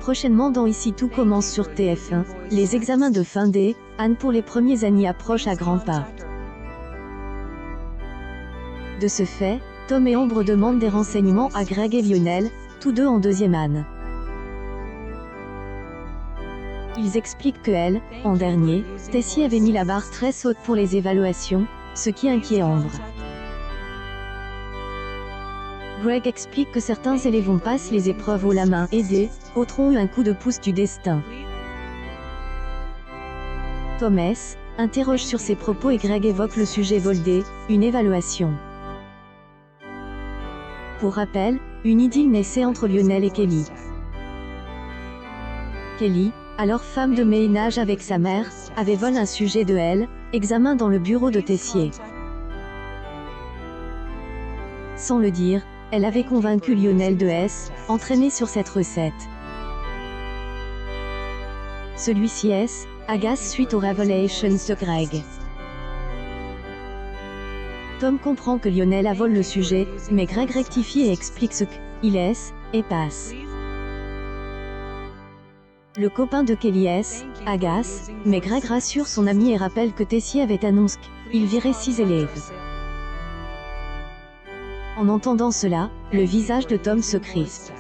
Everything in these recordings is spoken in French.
Prochainement dans Ici tout commence sur TF1, les examens de fin D, Anne pour les premiers années approchent à grands pas. De ce fait, Tom et Ambre demandent des renseignements à Greg et Lionel, tous deux en deuxième année. Ils expliquent que elle, en dernier, Tessier avait mis la barre très haute pour les évaluations, ce qui inquiète Ambre. Greg explique que certains élèves passent les épreuves haut la main et autres ont eu un coup de pouce du destin. Thomas interroge sur ses propos et Greg évoque le sujet Voldé, une évaluation. Pour rappel, une idylle naissait entre Lionel et Kelly. Kelly, alors femme de ménage avec sa mère, avait volé un sujet de elle, examen dans le bureau de Tessier. Sans le dire, elle avait convaincu Lionel de entraîner sur cette recette. Celui-ci agace suite aux révélations de Greg. Tom comprend que Lionel a volé le sujet, mais Greg rectifie et explique ce qu'il est, et passe. Le copain de Kelly agace, mais Greg rassure son ami et rappelle que Tessier avait annoncé qu'il virait 6 élèves. En entendant cela, le visage de Tom se crispe.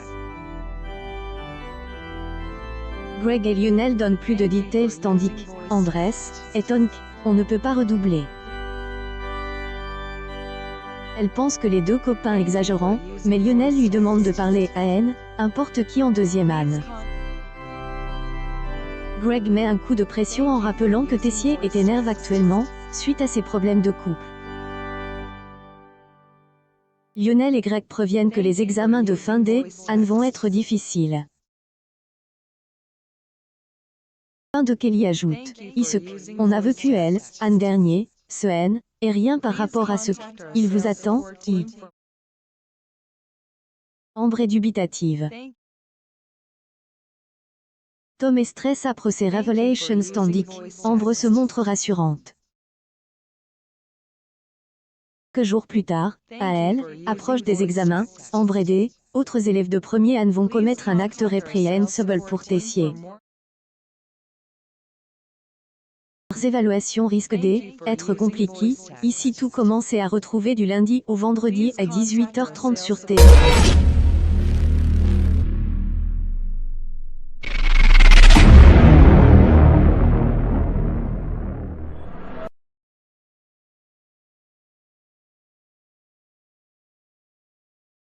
Greg et Lionel donnent plus de détails tandis qu'Andrés étonne qu'on ne peut pas redoubler. Elle pense que les deux copains exagérant, mais Lionel lui demande de parler à Anne, n'importe qui en deuxième année. Greg met un coup de pression en rappelant que Tessier est énervé actuellement, suite à ses problèmes de couple. Lionel et Greg préviennent que les examens de fin d'année vont être difficiles. Fin de Kelly ajoute, on a vécu elle, Anne dernier, ce N, et rien par rapport à ce qu'il vous attend, Ambre est dubitative. Tom est stressé après ses révélations tandis qu'Ambre se montre rassurante. Quelques jours plus tard, à elle, approche des examens, Ambre et autres élèves de premier année vont commettre un acte répréhensible pour Tessier. Leurs évaluations risquent d'être compliquées, ici tout commence à retrouver du lundi au vendredi à 18h30 sur TF1.